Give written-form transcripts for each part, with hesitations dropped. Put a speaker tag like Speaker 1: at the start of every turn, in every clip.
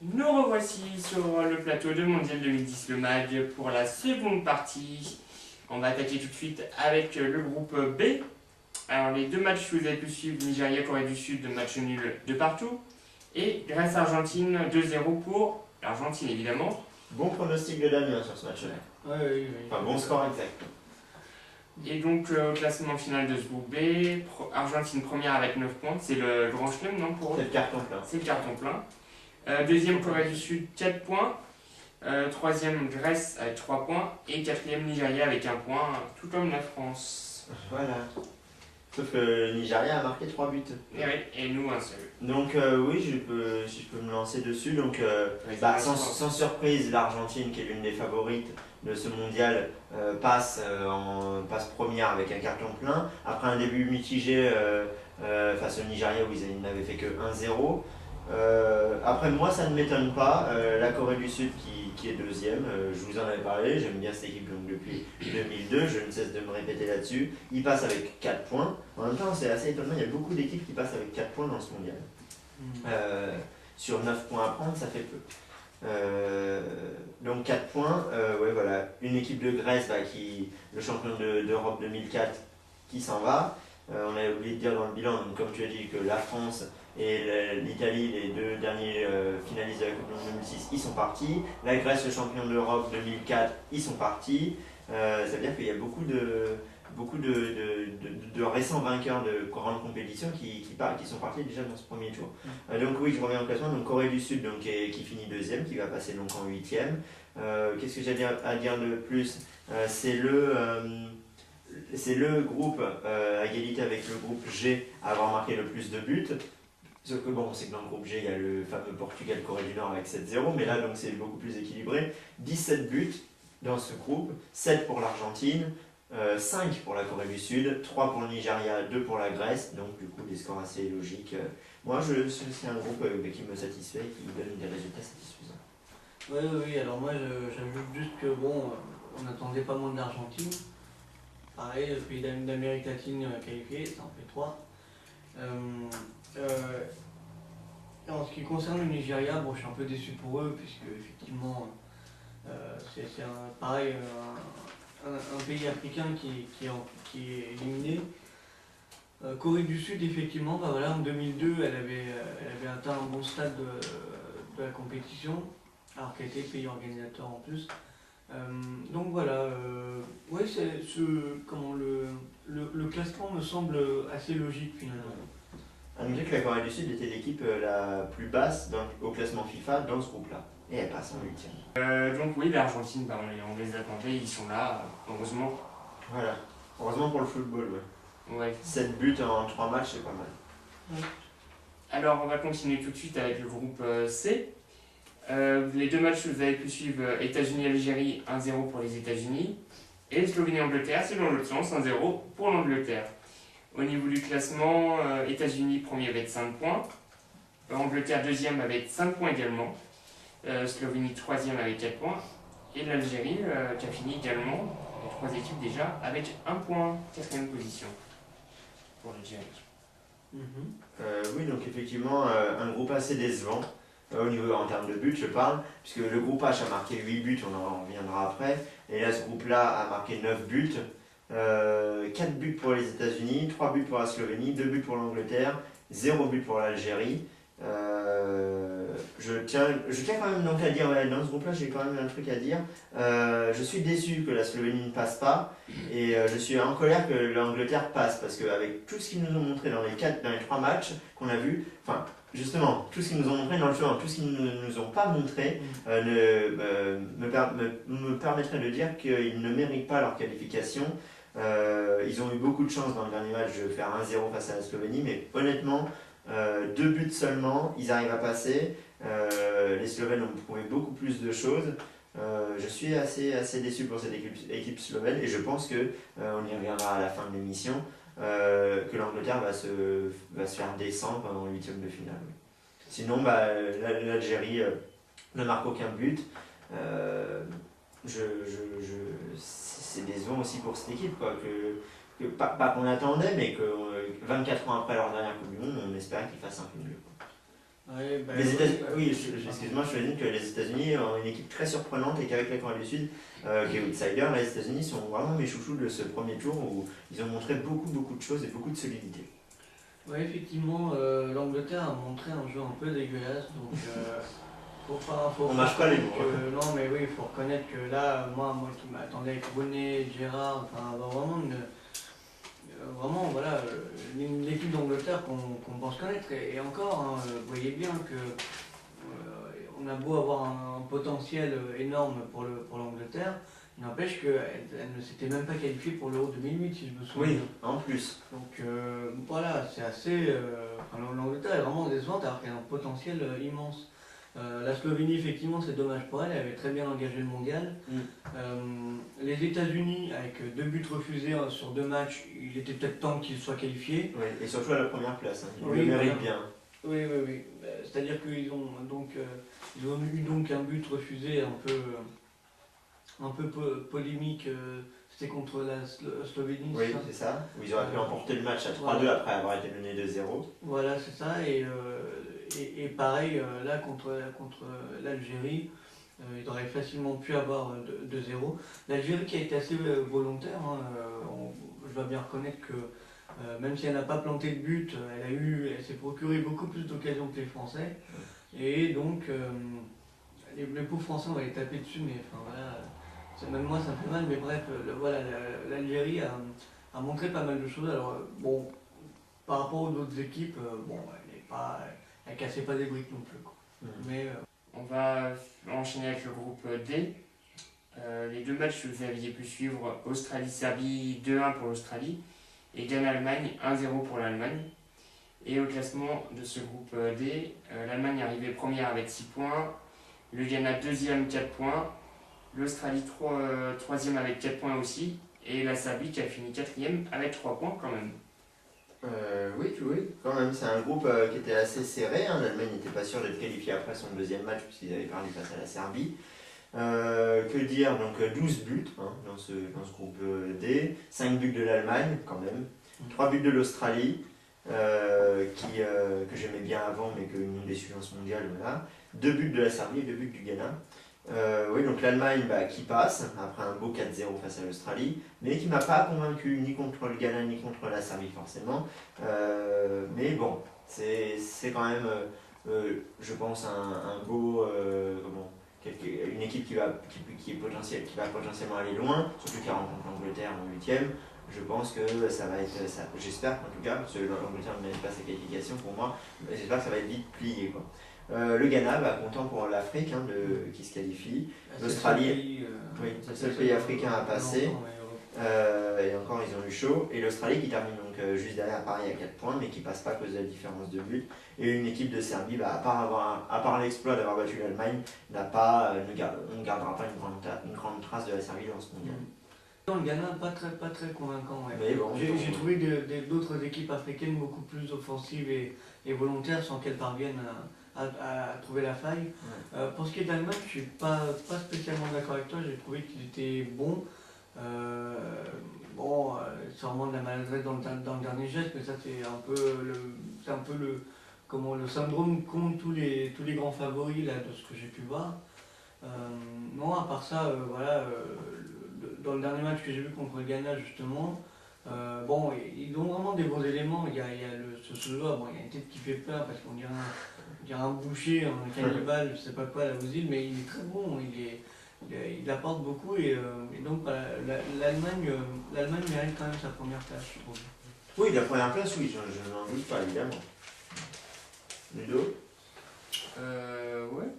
Speaker 1: Nous revoici sur le plateau de Mondial 2010 Le Mag pour la seconde partie. On va attaquer tout de suite avec le groupe B. Alors les deux matchs que vous avez pu suivre, Nigeria, Corée du Sud, match nul de partout. Et Grèce-Argentine, 2-0 pour l'Argentine évidemment.
Speaker 2: Bon pronostic de Damien sur ce match-là.
Speaker 3: Oui.
Speaker 2: Enfin, bon score exact.
Speaker 1: Et donc au classement final de ce groupe B, Argentine première avec 9 points. C'est le grand chelem, non, pour eux?
Speaker 2: C'est le carton plein.
Speaker 1: C'est le carton plein. Deuxième Corée du Sud, 4 points. Troisième Grèce avec 3 points. Et quatrième Nigeria avec 1 point, tout comme la France.
Speaker 2: Voilà. Sauf que le Nigeria a marqué 3 buts.
Speaker 1: Et nous un seul.
Speaker 2: Donc oui, si je peux me lancer dessus. Donc sans surprise, l'Argentine, qui est l'une des favorites de ce mondial, passe première avec un carton plein. Après un début mitigé face au Nigeria où ils n'avaient fait que 1-0. Après moi ça ne m'étonne pas, la Corée du Sud qui est deuxième, je vous en avais parlé, j'aime bien cette équipe donc depuis 2002, je ne cesse de me répéter là-dessus. Ils passent avec 4 points, en même temps c'est assez étonnant, il y a beaucoup d'équipes qui passent avec 4 points dans ce mondial. Sur 9 points à prendre ça fait peu. Donc 4 points, ouais, voilà. Une équipe de Grèce, le champion d'Europe 2004 qui s'en va. On a oublié de dire dans le bilan, donc, comme tu as dit, que la France et l'Italie, les deux derniers finalistes de la Coupe du Monde 2006, ils sont partis. La Grèce, le champion d'Europe 2004, ils sont partis. Ça veut dire qu'il y a beaucoup de récents vainqueurs de grandes compétitions qui sont partis déjà dans ce premier tour. Donc oui, je reviens au classement. Donc Corée du Sud donc, qui finit deuxième, qui va passer donc en huitième. Qu'est-ce que j'ai à dire de plus? C'est le groupe à égalité avec le groupe G à avoir marqué le plus de buts. Sauf que bon, c'est que dans le groupe G, il y a le fameux Portugal-Corée du Nord avec 7-0, mais là donc c'est beaucoup plus équilibré. 17 buts dans ce groupe, 7 pour l'Argentine, 5 pour la Corée du Sud, 3 pour le Nigeria, 2 pour la Grèce, donc du coup des scores assez logiques. Moi c'est un groupe qui me satisfait et qui donne des résultats satisfaisants.
Speaker 3: Oui, alors moi j'ajoute juste que bon, on n'attendait pas moins de l'Argentine. Pareil, le pays d'Amérique latine qualifié, ça en fait 3. En ce qui concerne le Nigeria, bon, je suis un peu déçu pour eux, puisque effectivement, c'est pareil, un pays africain qui est éliminé. Corée du Sud, effectivement, en 2002, elle avait atteint un bon stade de la compétition, alors qu'elle était pays organisateur en plus. Donc voilà, ouais, le classement me semble assez logique finalement.
Speaker 2: À noter que la Corée du Sud était l'équipe la plus basse au classement FIFA dans ce groupe-là. Et elle passe en huitième.
Speaker 1: Donc oui, l'Argentine, on les attendait, ils sont là, heureusement.
Speaker 2: Voilà, heureusement pour le football,
Speaker 1: Ouais.
Speaker 2: 7 buts en 3 matchs, c'est pas mal.
Speaker 1: Alors on va continuer tout de suite avec le groupe C. Les deux matchs que vous avez pu suivre, États-Unis-Algérie, 1-0 pour les États-Unis. Et Slovénie-Angleterre, c'est dans l'autre sens, 1-0 pour l'Angleterre. Au niveau du classement, États-Unis premier avec 5 points. Angleterre deuxième avec 5 points également. Slovénie troisième avec 4 points. Et l'Algérie qui a fini également, les 3 équipes déjà, avec 1 point, quatrième position pour l'Algérie.
Speaker 2: Oui, donc effectivement, un groupe assez décevant. Au niveau en termes de buts, je parle, puisque le groupe H a marqué 8 buts, on en reviendra après. Et là, ce groupe-là a marqué 9 buts. 4 buts pour les États-Unis, 3 buts pour la Slovénie, 2 buts pour l'Angleterre, 0 but pour l'Algérie. Je tiens quand même donc à dire, dans ce groupe-là, j'ai quand même un truc à dire. Je suis déçu que la Slovénie ne passe pas et je suis en colère que l'Angleterre passe parce qu'avec tout ce qu'ils nous ont montré dans les 3 matchs qu'on a vus, enfin justement, tout ce qu'ils nous ont montré dans le tournoi, tout ce qu'ils ne nous ont pas montré me permettrait de dire qu'ils ne méritent pas leur qualification. Ils ont eu beaucoup de chance dans le dernier match de faire 1-0 face à la Slovénie, mais honnêtement, 2 buts seulement, ils arrivent à passer. Les Slovènes ont prouvé beaucoup plus de choses. Je suis assez déçu pour cette équipe slovène et je pense que, on y reviendra à la fin de l'émission, que l'Angleterre va se faire descendre en huitième de finale. Sinon, l'Algérie ne marque aucun but. C'est décevant aussi pour cette équipe, quoi, pas qu'on attendait, mais que 24 ans après leur dernière Coupe du Monde, on espérait qu'ils fassent un peu mieux.
Speaker 3: Ouais, bah,
Speaker 2: Les États-Unis, oui,
Speaker 3: pardon.
Speaker 2: excuse-moi, je souligne que les États-Unis ont une équipe très surprenante et qu'avec la Corée du Sud, qui est outsider, les États-Unis sont vraiment mes chouchous de ce premier tour où ils ont montré beaucoup de choses et beaucoup de solidité.
Speaker 3: Ouais, effectivement, l'Angleterre a montré un jeu un peu dégueulasse, donc
Speaker 2: On mâche pas les mots.
Speaker 3: non, mais oui, il faut reconnaître que là, moi qui m'attendais avec Rooney, Gerrard, enfin, vraiment, vraiment, voilà, l'équipe d'Angleterre qu'on pense connaître. Et encore, hein, vous voyez bien que on a beau avoir un potentiel énorme pour l'Angleterre, il n'empêche qu'elle ne s'était même pas qualifiée pour l'Euro 2008, si je me souviens.
Speaker 2: Oui, en plus.
Speaker 3: Donc voilà, c'est assez. Enfin, l'Angleterre est vraiment décevante alors qu'elle a un potentiel immense. La Slovénie, effectivement, c'est dommage pour elle, elle avait très bien engagé le mondial. Les États-Unis, avec 2 buts refusés sur 2 matchs, il était peut-être temps qu'ils soient qualifiés.
Speaker 2: Oui, et surtout à la première place, hein. Ils
Speaker 3: Oui,
Speaker 2: le méritent
Speaker 3: voilà.
Speaker 2: bien.
Speaker 3: Oui. C'est-à-dire qu'ils ont ils ont eu donc un but refusé un peu polémique. C'était contre la Slovénie.
Speaker 2: Oui, c'est ça. Où ils auraient pu emporter le match à 3-2
Speaker 3: Voilà.
Speaker 2: après avoir été menés 2-0.
Speaker 3: Voilà, c'est ça. Et pareil, là, contre l'Algérie, ils auraient facilement pu avoir 2-0. L'Algérie qui a été assez volontaire, hein, je dois bien reconnaître que même si elle n'a pas planté de but, elle s'est procuré beaucoup plus d'occasions que les Français. Et donc, les pauvres Français, on va les taper dessus, mais enfin voilà, même moi ça me fait mal, mais bref, voilà, l'Algérie a montré pas mal de choses. Alors, bon, par rapport aux autres équipes, bon, elle cassait pas des briques non plus, quoi. Mais
Speaker 1: On va enchaîner avec le groupe D. Les 2 matchs que vous aviez pu suivre, Australie-Serbie 2-1 pour l'Australie et Ghana-Allemagne 1-0 pour l'Allemagne. Et au classement de ce groupe D, l'Allemagne est arrivée première avec 6 points, le Ghana deuxième 4 points, l'Australie troisième avec 4 points aussi, et la Serbie qui a fini 4e avec 3 points quand même.
Speaker 2: Oui, quand même. C'est un groupe qui était assez serré, hein. L'Allemagne n'était pas sûre d'être qualifiée après son deuxième match puisqu'ils avaient perdu face à la Serbie. Que dire, donc 12 buts, hein, dans ce groupe D, 5 buts de l'Allemagne quand même, 3 buts de l'Australie, que j'aimais bien avant mais que une décevance mondiale, voilà, 2 buts de la Serbie et 2 buts du Ghana. Oui, donc l'Allemagne qui passe après un beau 4-0 face à l'Australie, mais qui m'a pas convaincu ni contre le Ghana ni contre la Serbie forcément. Mais bon, c'est quand même, je pense, un beau. Une équipe qui va potentiellement aller loin, surtout qu'elle rencontre l'Angleterre en 8e. Je pense que ça va être. J'espère en tout cas, parce que l'Angleterre ne mérite pas sa qualification pour moi, j'espère que ça va être vite plié, quoi. Le Ghana, content pour l'Afrique, hein, qui se qualifie. L'Australie, oui, c'est le seul pays africain à passer. Et encore, ils ont eu chaud. Et l'Australie qui termine donc juste derrière Paris à 4 points, mais qui passe pas à cause de la différence de but. Et une équipe de Serbie, à part l'exploit d'avoir battu l'Allemagne, on ne gardera pas une grande trace de la Serbie dans ce mondial.
Speaker 3: le Ghana, pas très convaincant. Ouais.
Speaker 2: Mais bon,
Speaker 3: J'ai trouvé d'autres équipes africaines beaucoup plus offensives et volontaires sans qu'elles parviennent à trouver la faille.
Speaker 2: Ouais.
Speaker 3: Pour ce qui est de l'Allemagne, je suis pas spécialement d'accord avec toi. J'ai trouvé qu'ils étaient bons. Sûrement de la maladresse dans le dernier geste, mais ça c'est un peu le syndrome qu'ont tous les grands favoris là, de ce que j'ai pu voir. Non, à part ça, dans le dernier match que j'ai vu contre le Ghana justement, ils ont vraiment des bons éléments. Il y a ce joueur, il y a une tête qui fait peur parce qu'on dirait un boucher, un cannibale, je sais pas quoi, la Ozil, mais il est très bon, il apporte beaucoup et donc l'Allemagne mérite quand même sa première place, je trouve.
Speaker 2: Oui, la première place, oui, je n'en doute pas évidemment. Ludo ?
Speaker 1: Ouais.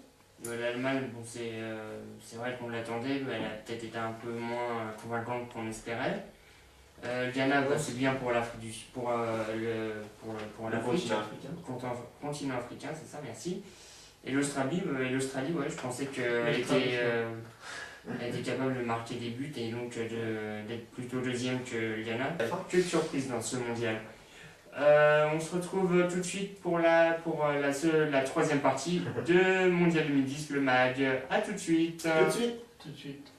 Speaker 1: L'Allemagne, bon, c'est vrai qu'on l'attendait, mais elle a peut-être été un peu moins convaincante qu'on espérait. Ghana, c'est bien pour l'Afrique du Sud, pour l'Afrique, continent africain, c'est ça, merci. Et l'Australie, ouais, je pensais qu'elle était capable de marquer des buts et donc d'être plutôt deuxième que le Ghana. Que de surprise dans ce mondial. On se retrouve tout de suite pour la troisième partie de Mondial 2010, le MAG. A tout de suite.
Speaker 2: Tout de suite.
Speaker 3: Tout de suite.